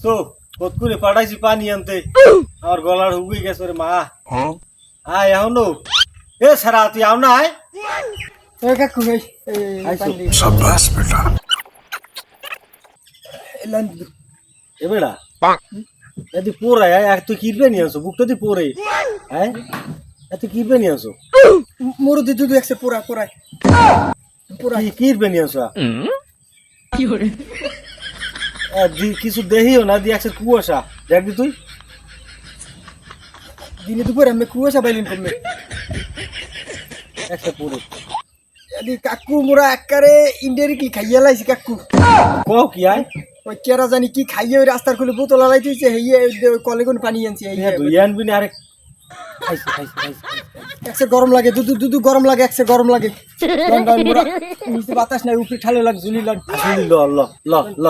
তো কত করে পাঠাইছি পানি আনতে আমার গলার হুগি গেছে রে মা আয় এখন এ সারা তুই আও না আয় কাকু शाबाश बेटा এ বেড়া এদি পোড়ায় এক তুই কিরবে নিয়ে আসো বুকটা দিয়ে পোড়ে হ্যাঁ এত কিরবে নিয়ে আসো মুরুদি দুধু একসে পুরা পুরাই কিরবে নিয়ে আসো কিছু দেখিও না দিয়ে একসাথে কুয়াশা দেখবি তুই দিনে দুপুরে আমি কুয়াশা বাইলিন করলে একটা পুরো কাকু মোরা একবারে ইন্ডিয়ারিকলি খাইয়া লাইছি কাকু কও কি আয় ওই কেরা জানি কি খাইয়ে ওই রাস্তার খুলে বোতল আলাই দিয়েছে হেয়ে কলে কোন পানি আনছি তুই আনবি না আরে খাইছি খাইছি খাইছি একসে গরম লাগে দুধু দুধু গরম লাগে একসে গরম লাগে নিচে বাতাস নাই উপরে ঠালে লাগে ঝুলি লাগে আসলি ল ল ল ল